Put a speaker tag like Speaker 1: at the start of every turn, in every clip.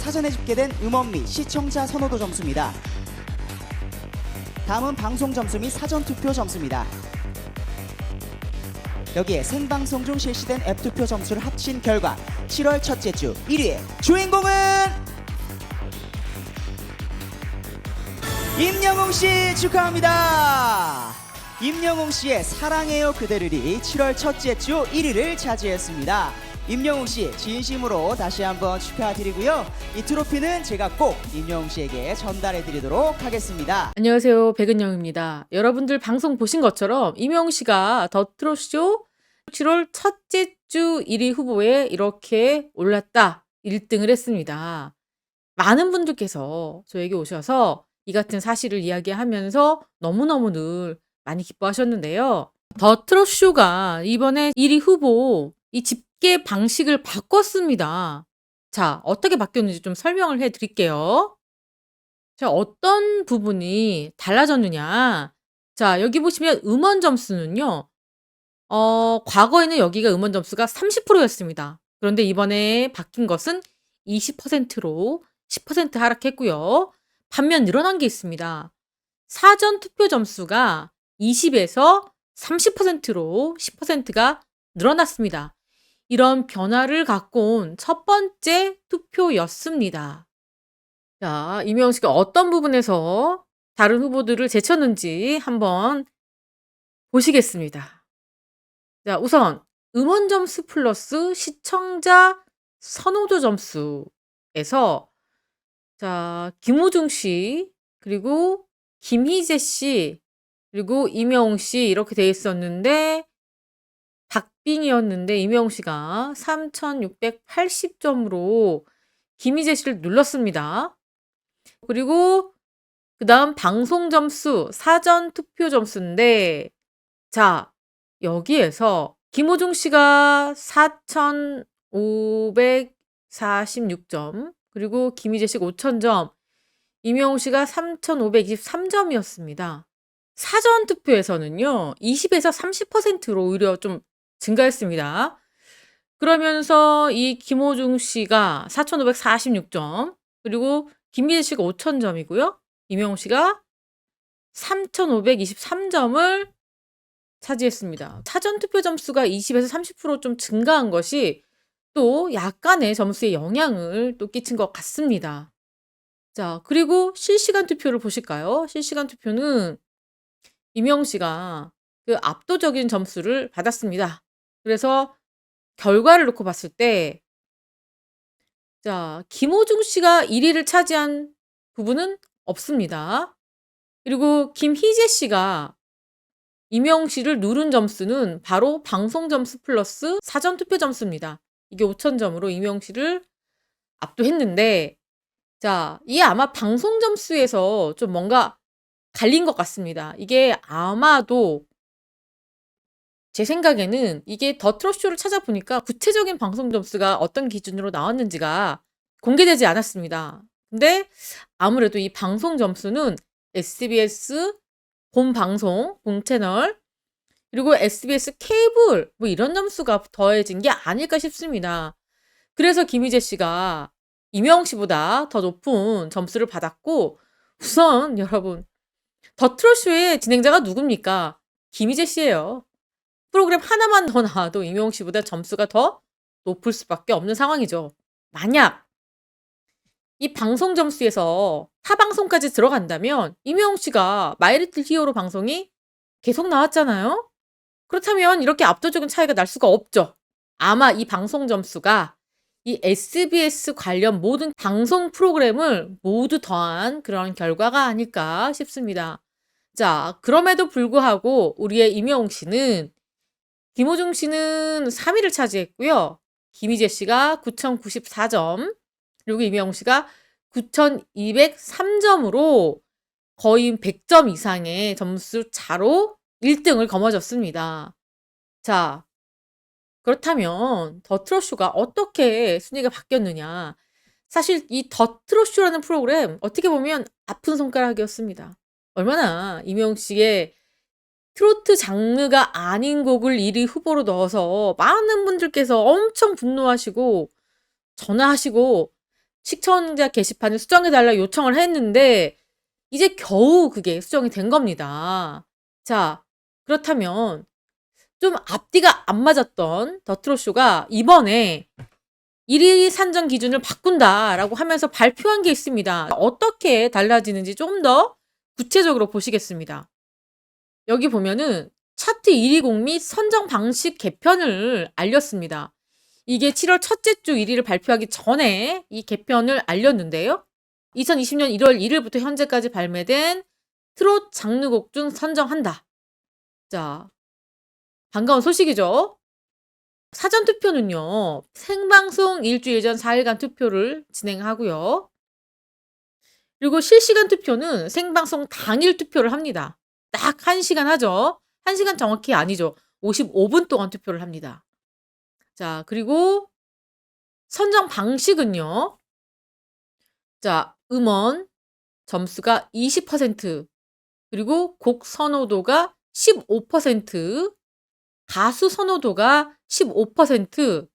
Speaker 1: 사전에 집계된 음원 및 시청자 선호도 점수입니다. 다음은 방송 점수 및 사전 투표 점수입니다. 여기에 생방송 중 실시된 앱 투표 점수를 합친 결과 7월 첫째 주 1위의 주인공은 임영웅 씨 축하합니다. 임영웅 씨의 사랑해요 그대를이 7월 첫째 주 1위를 차지했습니다. 임영웅 씨 진심으로 다시 한번 축하드리고요. 이 트로피는 제가 꼭 임영웅 씨에게 전달해 드리도록 하겠습니다.
Speaker 2: 안녕하세요. 백은영입니다. 여러분들 방송 보신 것처럼 임영웅 씨가 더 트롯쇼 7월 첫째 주 1위 후보에 이렇게 올랐다. 1등을 했습니다. 많은 분들께서 저에게 오셔서 이 같은 사실을 이야기하면서 너무너무 늘 많이 기뻐하셨는데요. 더 트롯쇼가 이번에 1위 후보 이 집계 방식을 바꿨습니다. 자, 어떻게 바뀌었는지 좀 설명을 해 드릴게요. 자, 어떤 부분이 달라졌느냐. 자, 여기 보시면 음원 점수는요. 과거에는 여기가 음원 점수가 30%였습니다. 그런데 이번에 바뀐 것은 20%로 10% 하락했고요. 반면 늘어난 게 있습니다. 사전 투표 점수가 20에서 30%로 10%가 늘어났습니다. 이런 변화를 갖고 온 첫 번째 투표였습니다. 자, 임영웅 씨가 어떤 부분에서 다른 후보들을 제쳤는지 한번 보시겠습니다. 자, 우선 음원 점수 플러스 시청자 선호도 점수에서 자, 김호중 씨, 그리고 김희재 씨, 그리고 임영웅 씨 이렇게 돼 있었는데 박빙이었는데 임영웅 씨가 3,680점으로 김희재 씨를 눌렀습니다. 그리고 그다음 방송 점수, 사전 투표 점수인데 자, 여기에서 김호중 씨가 4,546점, 그리고 김희재 씨가 5,000점, 임영웅 씨가 3,523점이었습니다. 사전 투표에서는요. 20에서 30%로 오히려 좀 증가했습니다. 그러면서 이 김호중 씨가 4,546점, 그리고 김희재 씨가 5,000점이고요. 임영웅 씨가 3,523점을 차지했습니다. 사전 투표 점수가 20에서 30% 좀 증가한 것이 또 약간의 점수에 영향을 또 끼친 것 같습니다. 자, 그리고 실시간 투표를 보실까요? 실시간 투표는 임영웅 씨가 그 압도적인 점수를 받았습니다. 그래서 결과를 놓고 봤을 때 자, 김호중 씨가 1위를 차지한 부분은 없습니다. 그리고 김희재 씨가 임영웅 씨를 누른 점수는 바로 방송 점수 플러스 사전 투표 점수입니다. 이게 5,000점으로 임영웅 씨를 압도했는데 자, 이게 아마 방송 점수에서 좀 뭔가 갈린 것 같습니다. 이게 아마도 제 생각에는 이게 더 트롯쇼를 찾아보니까 구체적인 방송 점수가 어떤 기준으로 나왔는지가 공개되지 않았습니다. 근데 아무래도 이 방송 점수는 SBS 본 방송, 본 채널, 그리고 SBS 케이블 뭐 이런 점수가 더해진 게 아닐까 싶습니다. 그래서 김희재 씨가 임영웅 씨보다 더 높은 점수를 받았고 우선 여러분 더 트롯쇼의 진행자가 누굽니까? 김희재 씨예요. 프로그램 하나만 더 나와도 임영웅 씨보다 점수가 더 높을 수밖에 없는 상황이죠. 만약 이 방송 점수에서 타 방송까지 들어간다면 임영웅 씨가 마이리틀 히어로 방송이 계속 나왔잖아요. 그렇다면 이렇게 압도적인 차이가 날 수가 없죠. 아마 이 방송 점수가 이 SBS 관련 모든 방송 프로그램을 모두 더한 그런 결과가 아닐까 싶습니다. 자, 그럼에도 불구하고 우리의 임영웅 씨는 김호중 씨는 3위를 차지했고요. 김희재 씨가 9,094점, 그리고 임영웅 씨가 9,203점으로 거의 100점 이상의 점수 차로 1등을 거머쥐었습니다. 자, 그렇다면 더 트롯쇼가 어떻게 순위가 바뀌었느냐. 사실 이 더 트롯쇼라는 프로그램 어떻게 보면 아픈 손가락이었습니다. 얼마나 임영웅 씨의 트로트 장르가 아닌 곡을 1위 후보로 넣어서 많은 분들께서 엄청 분노하시고 전화하시고 시청자 게시판에 수정해 달라 요청을 했는데 이제 겨우 그게 수정이 된 겁니다. 자, 그렇다면 좀 앞뒤가 안 맞았던 더 트롯 쇼가 이번에 1위 산정 기준을 바꾼다라고 하면서 발표한 게 있습니다. 어떻게 달라지는지 좀 더 구체적으로 보시겠습니다. 여기 보면은 차트 1위 곡 및 선정 방식 개편을 알렸습니다. 이게 7월 첫째 주 1위를 발표하기 전에 이 개편을 알렸는데요. 2020년 1월 1일부터 현재까지 발매된 트롯 장르곡 중 선정한다. 자, 반가운 소식이죠. 사전 투표는요, 생방송 일주일 전 4일간 투표를 진행하고요. 그리고 실시간 투표는 생방송 당일 투표를 합니다. 딱 1시간 하죠. 1시간 정확히 아니죠. 55분 동안 투표를 합니다. 자, 그리고 선정 방식은요. 자, 음원 점수가 20%, 그리고 곡 선호도가 15%, 가수 선호도가 15%,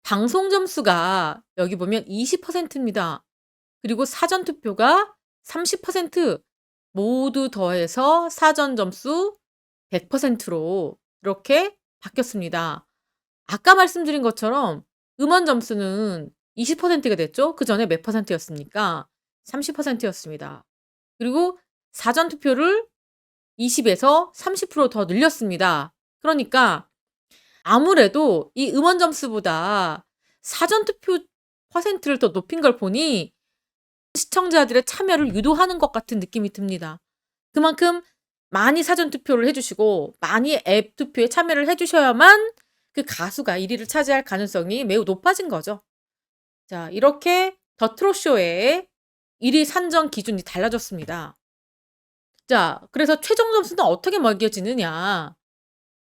Speaker 2: 방송 점수가 여기 보면 20%입니다. 그리고 사전 투표가 30%, 모두 더해서 사전 점수 100%로 이렇게 바뀌었습니다. 아까 말씀드린 것처럼 음원 점수는 20%가 됐죠? 그 전에 몇 %였습니까? 30%였습니다. 그리고 사전 투표를 20에서 30% 더 늘렸습니다. 그러니까 아무래도 이 음원 점수보다 사전 투표 퍼센트를 더 높인 걸 보니 시청자들의 참여를 유도하는 것 같은 느낌이 듭니다. 그만큼 많이 사전 투표를 해주시고 많이 앱 투표에 참여를 해주셔야만 그 가수가 1위를 차지할 가능성이 매우 높아진 거죠. 자, 이렇게 더 트롯 쇼의 1위 산정 기준이 달라졌습니다. 자, 그래서 최종 점수는 어떻게 매겨지느냐.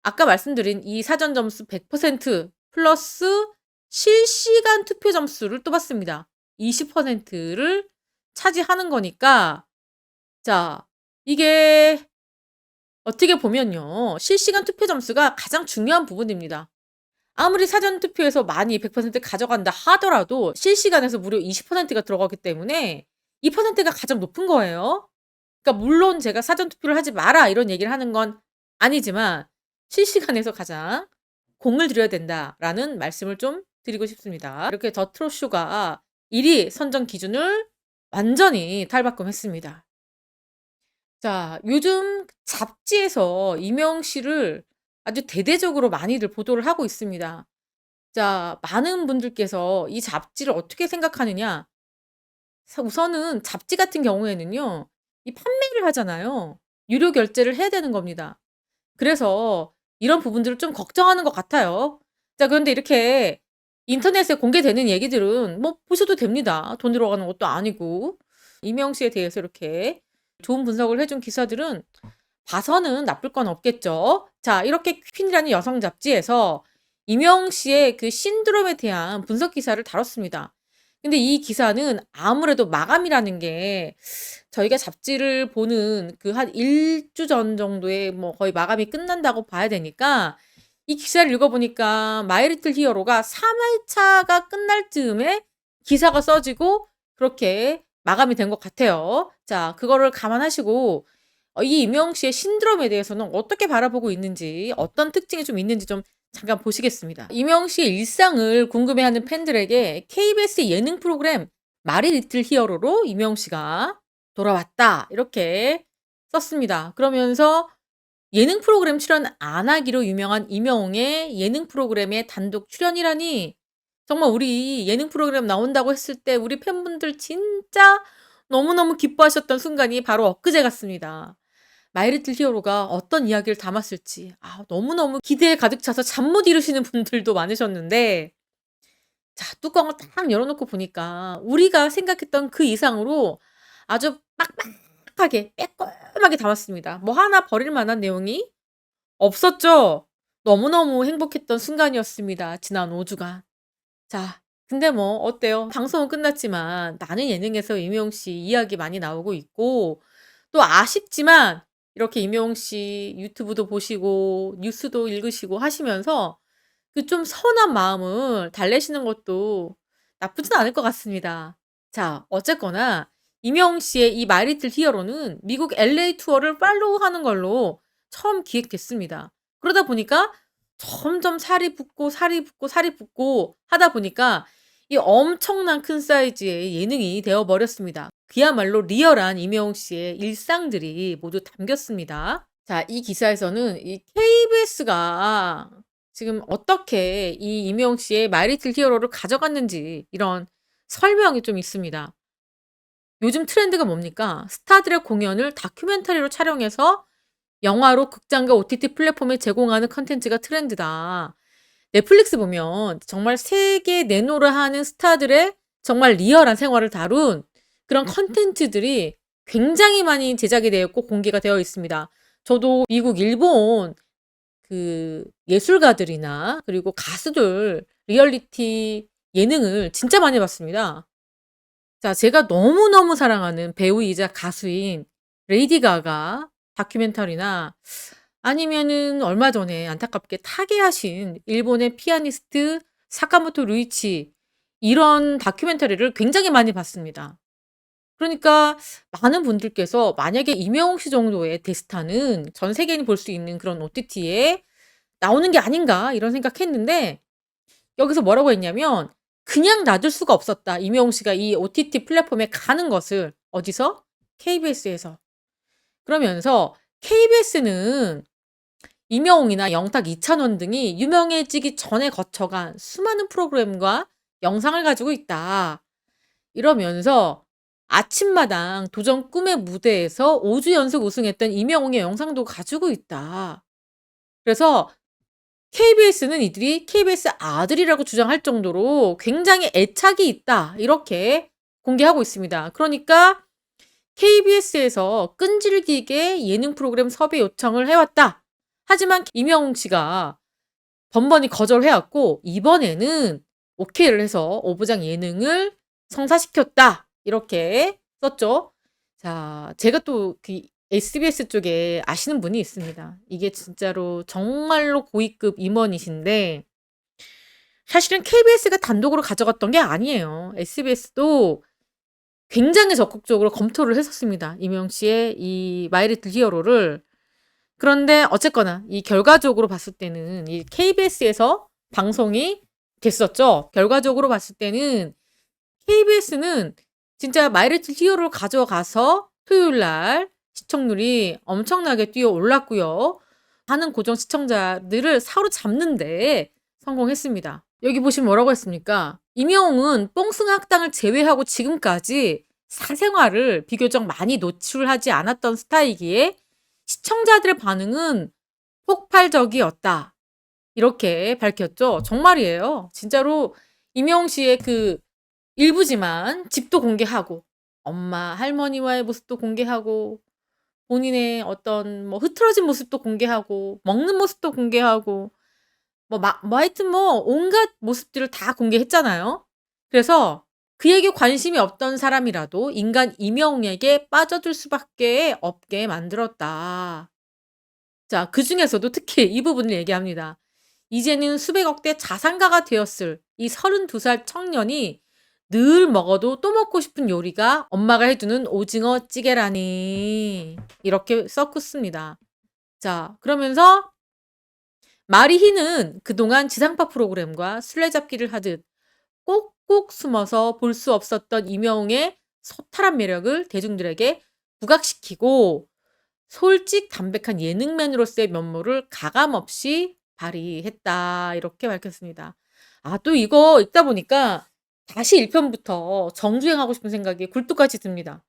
Speaker 2: 아까 말씀드린 이 사전 점수 100% 플러스 실시간 투표 점수를 또 받습니다. 20%를 차지하는 거니까, 자, 이게 어떻게 보면요, 실시간 투표 점수가 가장 중요한 부분입니다. 아무리 사전 투표에서 많이 100% 가져간다 하더라도 실시간에서 무려 20%가 들어가기 때문에 2%가 가장 높은 거예요. 그러니까 물론 제가 사전 투표를 하지 마라 이런 얘기를 하는 건 아니지만 실시간에서 가장 공을 들여야 된다라는 말씀을 좀 드리고 싶습니다. 이렇게 더 트롯 쇼가 1위 선정 기준을 완전히 탈바꿈했습니다. 자, 요즘 잡지에서 이명웅 씨를 아주 대대적으로 많이들 보도를 하고 있습니다. 자, 많은 분들께서 이 잡지를 어떻게 생각하느냐? 우선은 잡지 같은 경우에는요, 이 판매를 하잖아요. 유료 결제를 해야 되는 겁니다. 그래서 이런 부분들을 좀 걱정하는 것 같아요. 자, 그런데 이렇게 인터넷에 공개되는 얘기들은 뭐 보셔도 됩니다. 돈 들어가는 것도 아니고. 이명웅 씨에 대해서 이렇게 좋은 분석을 해준 기사들은 봐서는 나쁠 건 없겠죠. 자, 이렇게 퀸이라는 여성 잡지에서 이명웅 씨의 그 신드롬에 대한 분석 기사를 다뤘습니다. 근데 이 기사는 아무래도 마감이라는 게 저희가 잡지를 보는 그 한 1주 전 정도에 뭐 거의 마감이 끝난다고 봐야 되니까 이 기사를 읽어보니까 마이 리틀 히어로가 3회차가 끝날 즈음에 기사가 써지고 그렇게 마감이 된 것 같아요. 자, 그거를 감안하시고 이 이명웅 씨의 신드롬에 대해서는 어떻게 바라보고 있는지, 어떤 특징이 좀 있는지 좀 잠깐 보시겠습니다. 이명웅 씨의 일상을 궁금해하는 팬들에게 KBS 예능 프로그램 마리 리틀 히어로로 이명웅 씨가 돌아왔다 이렇게 썼습니다. 그러면서 예능 프로그램 출연 안 하기로 유명한 이명웅의 예능 프로그램에 단독 출연이라니, 정말 우리 예능 프로그램 나온다고 했을 때 우리 팬분들 진짜 너무너무 기뻐하셨던 순간이 바로 엊그제 같습니다. 마이 리틀 히어로가 어떤 이야기를 담았을지 너무너무 기대에 가득 차서 잠 못 이루시는 분들도 많으셨는데, 자, 뚜껑을 딱 열어놓고 보니까 우리가 생각했던 그 이상으로 아주 빡빡하게 빼꼼하게 담았습니다. 뭐 하나 버릴 만한 내용이 없었죠. 너무너무 행복했던 순간이었습니다. 지난 5주간. 자, 근데 뭐 어때요? 방송은 끝났지만 나는 예능에서 이명웅 씨 이야기 많이 나오고 있고, 또 아쉽지만 이렇게 이명웅 씨 유튜브도 보시고 뉴스도 읽으시고 하시면서 그 좀 서운한 마음을 달래시는 것도 나쁘진 않을 것 같습니다. 자, 어쨌거나 임영웅 씨의 이 마이 리틀 히어로는 미국 LA 투어를 팔로우하는 걸로 처음 기획됐습니다. 그러다 보니까 점점 살이 붙고 살이 붙고 살이 붙고 하다 보니까 이 엄청난 큰 사이즈의 예능이 되어 버렸습니다. 그야말로 리얼한 임영웅 씨의 일상들이 모두 담겼습니다. 자, 이 기사에서는 이 KBS가 지금 어떻게 이 임영웅 씨의 마이 리틀 히어로를 가져갔는지 이런 설명이 좀 있습니다. 요즘 트렌드가 뭡니까? 스타들의 공연을 다큐멘터리로 촬영해서 영화로 극장과 OTT 플랫폼에 제공하는 컨텐츠가 트렌드다. 넷플릭스 보면 정말 세계 내노라 하는 스타들의 정말 리얼한 생활을 다룬 그런 컨텐츠들이 굉장히 많이 제작이 되었고 공개가 되어 있습니다. 저도 미국, 일본 그 예술가들이나 그리고 가수들 리얼리티 예능을 진짜 많이 봤습니다. 자, 제가 너무너무 사랑하는 배우이자 가수인 레이디 가가 다큐멘터리나 아니면은 얼마 전에 안타깝게 타계하신 일본의 피아니스트 사카모토 루이치 이런 다큐멘터리를 굉장히 많이 봤습니다. 그러니까 많은 분들께서 만약에 임영웅 씨 정도의 대스타는 전 세계인이 볼 수 있는 그런 OTT에 나오는 게 아닌가 이런 생각했는데 여기서 뭐라고 했냐면 그냥 놔둘 수가 없었다. 임영웅 씨가 이 OTT 플랫폼에 가는 것을 어디서? KBS에서. 그러면서 KBS는 임영웅이나 영탁, 이찬원 등이 유명해지기 전에 거쳐간 수많은 프로그램과 영상을 가지고 있다. 이러면서 아침마당 도전 꿈의 무대에서 5주 연속 우승했던 임영웅의 영상도 가지고 있다. 그래서 KBS는 이들이 KBS 아들이라고 주장할 정도로 굉장히 애착이 있다. 이렇게 공개하고 있습니다. 그러니까 KBS에서 끈질기게 예능 프로그램 섭외 요청을 해왔다. 하지만 임영웅 씨가 번번이 거절해왔고 이번에는 오케이를 해서 오부장 예능을 성사시켰다. 이렇게 썼죠. 자, 제가 또 그 SBS 쪽에 아시는 분이 있습니다. 이게 진짜로 정말로 고위급 임원이신데 사실은 KBS가 단독으로 가져갔던 게 아니에요. SBS도 굉장히 적극적으로 검토를 했었습니다. 임영웅 씨의 이 마이 리틀 히어로를. 그런데 어쨌거나 이 결과적으로 봤을 때는 이 KBS에서 방송이 됐었죠. 결과적으로 봤을 때는 KBS는 진짜 마이 리틀 히어로를 가져가서 토요일 날 시청률이 엄청나게 뛰어 올랐고요. 많은 고정 시청자들을 사로잡는 데 성공했습니다. 여기 보시면 뭐라고 했습니까? 임영웅은 뽕숭아 학당을 제외하고 지금까지 사생활을 비교적 많이 노출하지 않았던 스타이기에 시청자들의 반응은 폭발적이었다. 이렇게 밝혔죠. 정말이에요. 진짜로 임영웅 씨의 그 일부지만 집도 공개하고 엄마, 할머니와의 모습도 공개하고 본인의 어떤 뭐 흐트러진 모습도 공개하고 먹는 모습도 공개하고 뭐 하여튼 뭐 온갖 모습들을 다 공개했잖아요. 그래서 그에게 관심이 없던 사람이라도 인간 임영웅에게 빠져들 수밖에 없게 만들었다. 자, 그중에서도 특히 이 부분을 얘기합니다. 이제는 수백억 대 자산가가 되었을 이 32살 청년이 늘 먹어도 또 먹고 싶은 요리가 엄마가 해주는 오징어 찌개라니. 이렇게 섞었습니다. 자, 그러면서 마리희는 그동안 지상파 프로그램과 술래잡기를 하듯 꼭꼭 숨어서 볼 수 없었던 임영웅의 소탈한 매력을 대중들에게 부각시키고 솔직 담백한 예능맨으로서의 면모를 가감없이 발휘했다. 이렇게 밝혔습니다. 아, 또 이거 읽다 보니까 다시 1편부터 정주행하고 싶은 생각이 굴뚝같이 듭니다.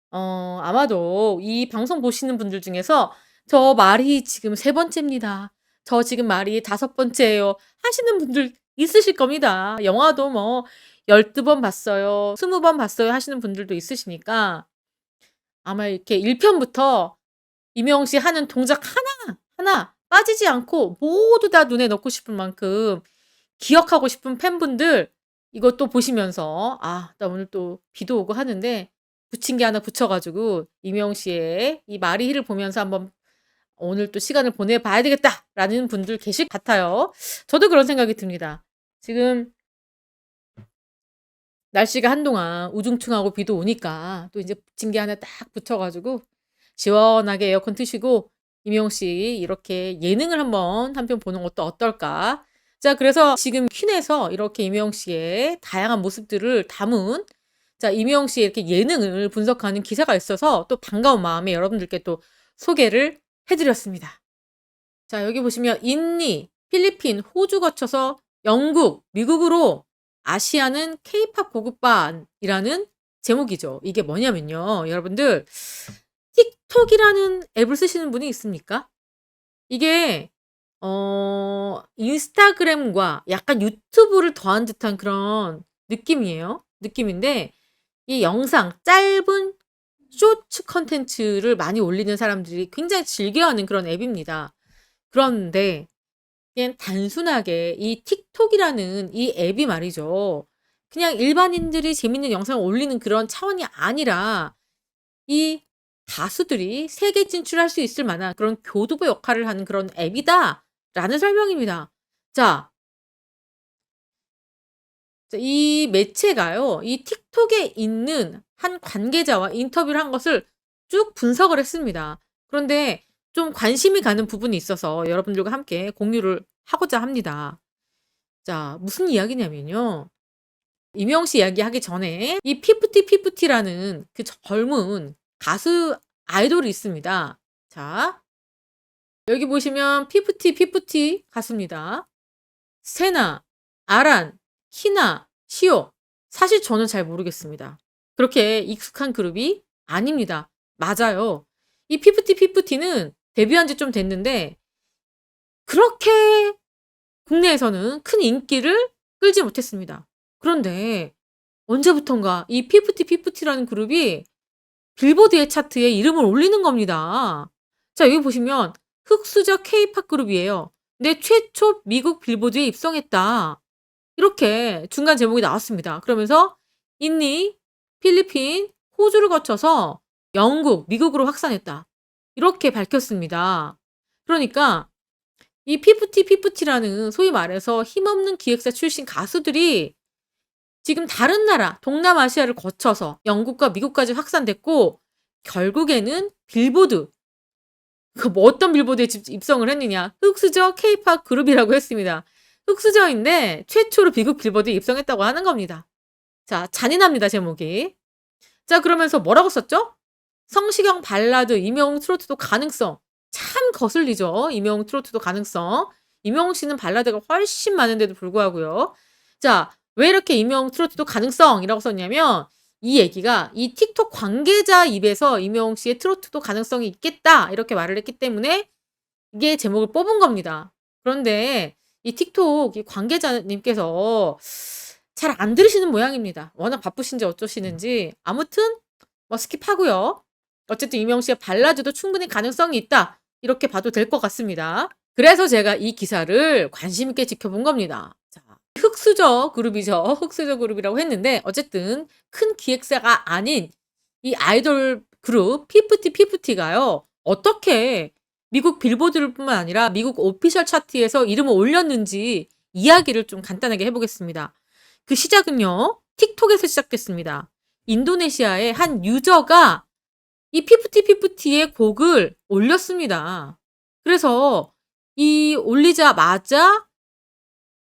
Speaker 2: 아마도 이 방송 보시는 분들 중에서 저 말이 지금 3번째입니다. 저 지금 말이 5번째예요. 하시는 분들 있으실 겁니다. 영화도 뭐 12번 봤어요. 20번 봤어요. 하시는 분들도 있으시니까 아마 이렇게 1편부터 임영웅 씨 하는 동작 하나 빠지지 않고 모두 다 눈에 넣고 싶을 만큼 기억하고 싶은 팬분들 이것도 보시면서 나 오늘 또 비도 오고 하는데 붙인 게 하나 붙여 가지고 임영웅 씨의 이 마리히를 보면서 한번 '오늘 또 시간을 보내 봐야 되겠다.'라는 분들 계실 것 같아요. 저도 그런 생각이 듭니다. 지금 날씨가 한동안 우중충하고 비도 오니까 또 이제 붙인 게 하나 딱 붙여 가지고 시원하게 에어컨 트시고 임영웅 씨 이렇게 예능을 한번 한 편 보는 것도 어떨까? 자, 그래서 지금 퀸에서 이렇게 임영웅 씨의 다양한 모습들을 담은 자, 임영웅 씨의 이렇게 예능을 분석하는 기사가 있어서 또 반가운 마음에 여러분들께 또 소개를 해 드렸습니다. 자, 여기 보시면 인니, 필리핀, 호주 거쳐서 영국, 미국으로 아시아는 케이팝 고급반이라는 제목이죠. 이게 뭐냐면요. 여러분들 틱톡이라는 앱을 쓰시는 분이 있습니까? 이게 인스타그램과 약간 유튜브를 더한 듯한 그런 느낌이에요. 느낌인데 이 영상 짧은 쇼츠 컨텐츠를 많이 올리는 사람들이 굉장히 즐겨하는 그런 앱입니다. 그런데 그냥 단순하게 이 틱톡이라는 이 앱이 말이죠. 그냥 일반인들이 재밌는 영상을 올리는 그런 차원이 아니라 이 가수들이 세계 진출할 수 있을 만한 그런 교두보 역할을 하는 그런 앱이다라는 설명입니다. 자, 이 매체가요. 이 틱톡에 있는 한 관계자와 인터뷰를 한 것을 쭉 분석을 했습니다. 그런데 좀 관심이 가는 부분이 있어서 여러분들과 함께 공유를 하고자 합니다. 자, 무슨 이야기냐면요. 임영웅 씨 이야기하기 전에 이 피프티피프티라는 그 젊은 가수 아이돌이 있습니다. 자, 여기 보시면 피프티피프티 가수입니다. 세나, 아란, 키나, 시오. 사실 저는 잘 모르겠습니다. 그렇게 익숙한 그룹이 아닙니다. 맞아요. 이 피프티피프티는 데뷔한 지 좀 됐는데 그렇게 국내에서는 큰 인기를 끌지 못했습니다. 그런데 언제부턴가 이 피프티피프티라는 그룹이 빌보드의 차트에 이름을 올리는 겁니다. 자, 여기 보시면 흑수저 케이팝 그룹이에요. 근데 최초 미국 빌보드에 입성했다. 이렇게 중간 제목이 나왔습니다. 그러면서 인니, 필리핀, 호주를 거쳐서 영국, 미국으로 확산했다. 이렇게 밝혔습니다. 그러니까 이 피프티피프티라는 소위 말해서 힘없는 기획사 출신 가수들이 지금 다른 나라, 동남아시아를 거쳐서 영국과 미국까지 확산됐고 결국에는 빌보드, 그 뭐 어떤 빌보드에 입성을 했느냐? 흑수저 케이팝 그룹이라고 했습니다. 흑수저인데 최초로 미국 빌보드에 입성했다고 하는 겁니다. 자, 잔인합니다, 제목이. 자, 그러면서 뭐라고 썼죠? 성시경 발라드, 임영웅 트로트도 가능성. 참 거슬리죠. 임영웅 트로트도 가능성. 임영웅 씨는 발라드가 훨씬 많은데도 불구하고요. 자, 왜 이렇게 임영웅 트로트도 가능성이라고 썼냐면 이 얘기가 이 틱톡 관계자 입에서 임영웅 씨의 트로트도 가능성이 있겠다 이렇게 말을 했기 때문에 이게 제목을 뽑은 겁니다. 그런데 이 틱톡 이 관계자님께서 잘 안 들으시는 모양입니다. 워낙 바쁘신지 어쩌시는지. 아무튼 뭐 스킵하고요. 어쨌든 임영웅 씨의 발라드도 충분히 가능성이 있다. 이렇게 봐도 될 것 같습니다. 그래서 제가 이 기사를 관심 있게 지켜본 겁니다. 자, 흑수저 그룹이죠. 흑수저 그룹이라고 했는데 어쨌든 큰 기획사가 아닌 이 아이돌 그룹 피프티피프티가요. 어떻게 미국 빌보드뿐만 아니라 미국 오피셜 차트에서 이름을 올렸는지 이야기를 좀 간단하게 해보겠습니다. 그 시작은요. 틱톡에서 시작됐습니다. 인도네시아의 한 유저가 이 피프티피프티의 곡을 올렸습니다. 그래서 이 올리자마자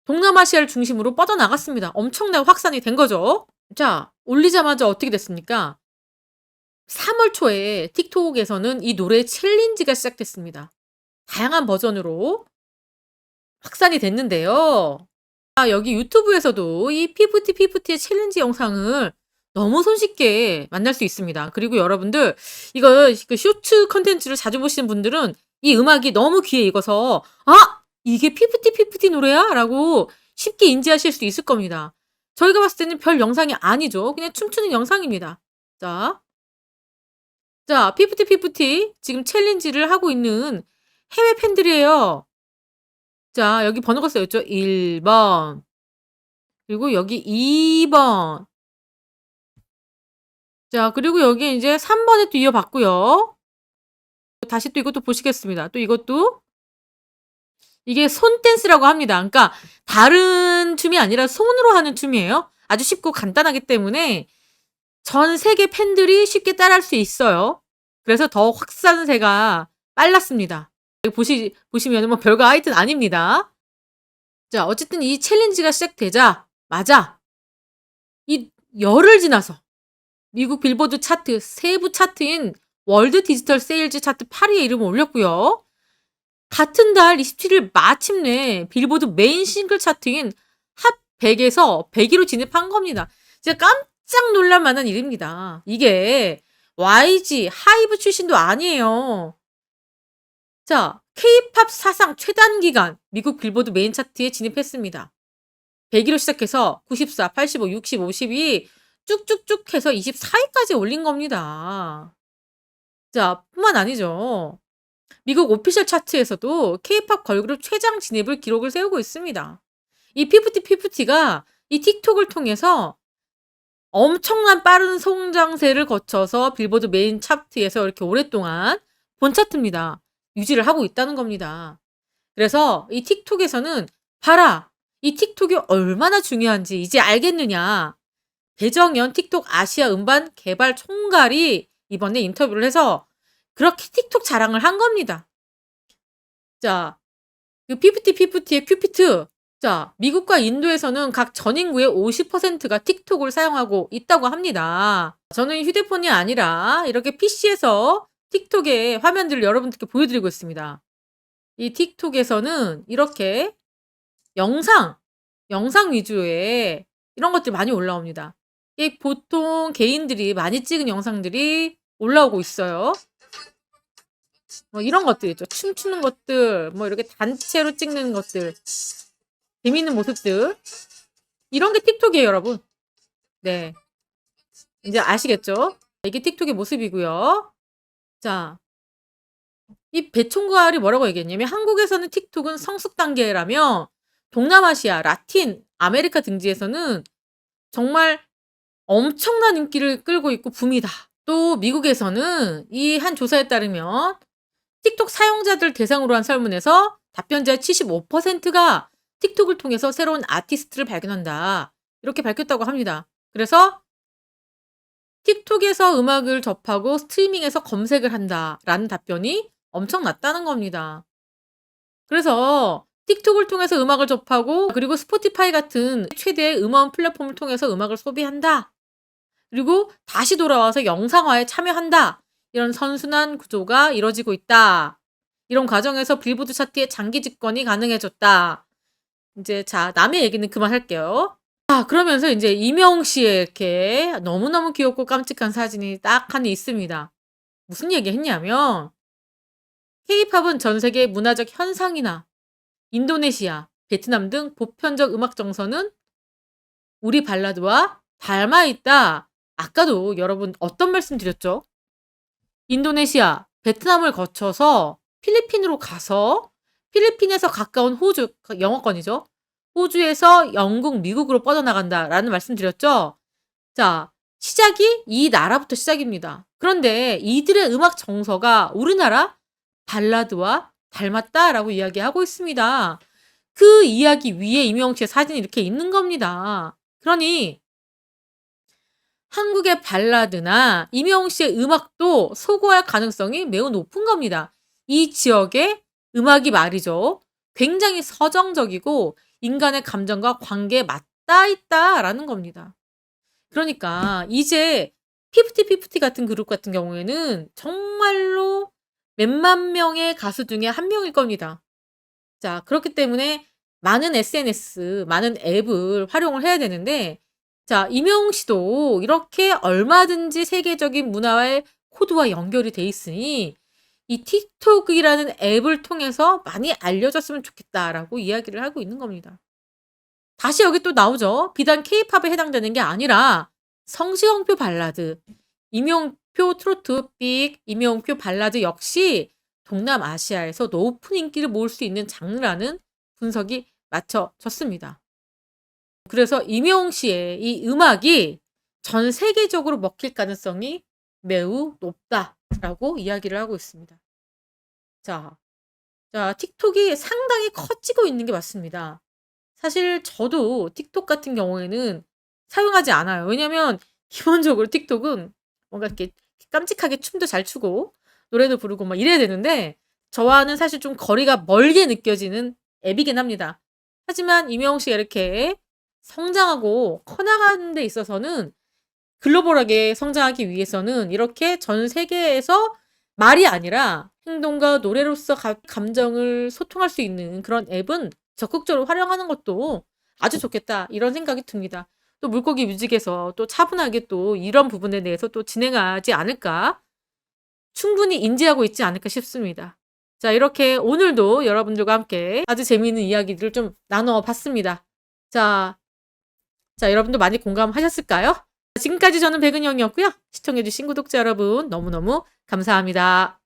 Speaker 2: 동남아시아를 중심으로 뻗어나갔습니다. 엄청나게 확산이 된 거죠. 자, 올리자마자 어떻게 됐습니까? 3월 초에 틱톡에서는 이 노래 챌린지가 시작됐습니다. 다양한 버전으로 확산이 됐는데요. 여기 유튜브에서도 이 피프티피프티의 챌린지 영상을 너무 손쉽게 만날 수 있습니다. 그리고 여러분들 이거 그 쇼츠 컨텐츠를 자주 보시는 분들은 이 음악이 너무 귀에 익어서 이게 피프티피프티 노래야? 라고 쉽게 인지하실 수 있을 겁니다. 저희가 봤을 때는 별 영상이 아니죠. 그냥 춤추는 영상입니다. 자, 피프티피프티 지금 챌린지를 하고 있는 해외 팬들이에요. 자, 여기 번호가 써있죠. 1번. 그리고 여기 2번. 자, 그리고 여기 이제 3번에 또 이어봤고요. 다시 또 이것도 보시겠습니다. 또 이것도 이게 손 댄스라고 합니다. 그러니까 다른 춤이 아니라 손으로 하는 춤이에요. 아주 쉽고 간단하기 때문에 전 세계 팬들이 쉽게 따라할 수 있어요. 그래서 더 확산세가 빨랐습니다. 보시면 뭐 별거 하여튼 아닙니다. 자, 어쨌든 이 챌린지가 시작되자마자 이 열흘 지나서 미국 빌보드 차트 세부 차트인 월드 디지털 세일즈 차트 8위에 이름을 올렸고요. 같은 달 27일 마침내 빌보드 메인 싱글 차트인 핫 100에서 100위로 진입한 겁니다. 진짜 깜짝 놀랄 만한 일입니다. 이게 YG, 하이브 출신도 아니에요. 자, K-팝 사상 최단 기간 미국 빌보드 메인 차트에 진입했습니다. 100위로 시작해서 94, 85, 60, 52 쭉쭉쭉 해서 24위까지 올린 겁니다. 자, 뿐만 아니죠. 미국 오피셜 차트에서도 K-팝 걸그룹 최장 진입을 기록을 세우고 있습니다. 이 피프티가 이 틱톡을 통해서 엄청난 빠른 성장세를 거쳐서 빌보드 메인 차트에서 이렇게 오랫동안 본 차트입니다. 유지를 하고 있다는 겁니다. 그래서 이 틱톡에서는 봐라! 이 틱톡이 얼마나 중요한지 이제 알겠느냐. 배정현 틱톡 아시아 음반 개발 총괄이 이번에 인터뷰를 해서 그렇게 틱톡 자랑을 한 겁니다. 자, 그 피프티의 큐피트. 자, 미국과 인도에서는 각 전 인구의 50%가 틱톡을 사용하고 있다고 합니다. 저는 휴대폰이 아니라 이렇게 PC에서 틱톡의 화면들을 여러분들께 보여드리고 있습니다. 이 틱톡에서는 이렇게 영상 위주의 이런 것들이 많이 올라옵니다. 이 보통 개인들이 많이 찍은 영상들이 올라오고 있어요. 뭐 이런 것들 있죠. 춤추는 것들, 뭐 이렇게 단체로 찍는 것들, 재밌는 모습들. 이런 게 틱톡이에요, 여러분. 네. 이제 아시겠죠? 이게 틱톡의 모습이고요. 자, 이 배총괄이 뭐라고 얘기했냐면 한국에서는 틱톡은 성숙 단계라며 동남아시아, 라틴, 아메리카 등지에서는 정말 엄청난 인기를 끌고 있고 붐이다. 또 미국에서는 이 한 조사에 따르면 틱톡 사용자들 대상으로 한 설문에서 답변자의 75%가 틱톡을 통해서 새로운 아티스트를 발견한다. 이렇게 밝혔다고 합니다. 그래서 틱톡에서 음악을 접하고 스트리밍에서 검색을 한다라는 답변이 엄청 낮다는 겁니다. 그래서 틱톡을 통해서 음악을 접하고 그리고 스포티파이 같은 최대의 음원 플랫폼을 통해서 음악을 소비한다. 그리고 다시 돌아와서 영상화에 참여한다. 이런 선순환 구조가 이뤄지고 있다. 이런 과정에서 빌보드 차트의 장기 집권이 가능해졌다. 이제 자, 남의 얘기는 그만할게요. 그러면서 이제 이명웅 씨의 이렇게 너무너무 귀엽고 깜찍한 사진이 딱 하나 있습니다. 무슨 얘기 했냐면 K-팝은 전 세계 문화적 현상이나 인도네시아, 베트남 등 보편적 음악 정서는 우리 발라드와 닮아 있다. 아까도 여러분 어떤 말씀 드렸죠? 인도네시아, 베트남을 거쳐서 필리핀으로 가서 필리핀에서 가까운 호주, 영어권이죠. 호주에서 영국, 미국으로 뻗어나간다라는 말씀 드렸죠. 자, 시작이 이 나라부터 시작입니다. 그런데 이들의 음악 정서가 우리나라 발라드와 닮았다라고 이야기하고 있습니다. 그 이야기 위에 이명웅 씨의 사진이 이렇게 있는 겁니다. 그러니 한국의 발라드나 이명웅 씨의 음악도 소구할 가능성이 매우 높은 겁니다. 이 지역의 음악이 말이죠. 굉장히 서정적이고 인간의 감정과 관계에 맞닿아 있다라는 겁니다. 그러니까 이제 피프티 같은 그룹 같은 경우에는 정말로 몇만 명의 가수 중에 한 명일 겁니다. 자, 그렇기 때문에 많은 SNS, 많은 앱을 활용을 해야 되는데 자, 이명웅 씨도 이렇게 얼마든지 세계적인 문화의 코드와 연결이 돼 있으니 이 틱톡이라는 앱을 통해서 많이 알려졌으면 좋겠다라고 이야기를 하고 있는 겁니다. 다시 여기 또 나오죠. 비단 K-팝에 해당되는 게 아니라 성시경표 발라드, 임영표 트로트 빅, 임영표 발라드 역시 동남아시아에서 높은 인기를 모을 수 있는 장르라는 분석이 맞춰졌습니다. 그래서 임영웅 씨의 이 음악이 전 세계적으로 먹힐 가능성이 매우 높다라고 이야기를 하고 있습니다. 자, 틱톡이 상당히 커지고 있는 게 맞습니다. 사실 저도 틱톡 같은 경우에는 사용하지 않아요. 왜냐면 기본적으로 틱톡은 뭔가 이렇게 깜찍하게 춤도 잘 추고 노래도 부르고 막 이래야 되는데 저와는 사실 좀 거리가 멀게 느껴지는 앱이긴 합니다. 하지만 임영웅 씨가 이렇게 성장하고 커나가는 데 있어서는 글로벌하게 성장하기 위해서는 이렇게 전 세계에서 말이 아니라 행동과 노래로서 감정을 소통할 수 있는 그런 앱은 적극적으로 활용하는 것도 아주 좋겠다 이런 생각이 듭니다. 또 물고기 뮤직에서 또 차분하게 또 이런 부분에 대해서 또 진행하지 않을까 충분히 인지하고 있지 않을까 싶습니다. 자, 이렇게 오늘도 여러분들과 함께 아주 재미있는 이야기들을 좀 나눠 봤습니다. 자, 여러분도 많이 공감하셨을까요? 지금까지 저는 백은영이었고요. 시청해주신 구독자 여러분 너무너무 감사합니다.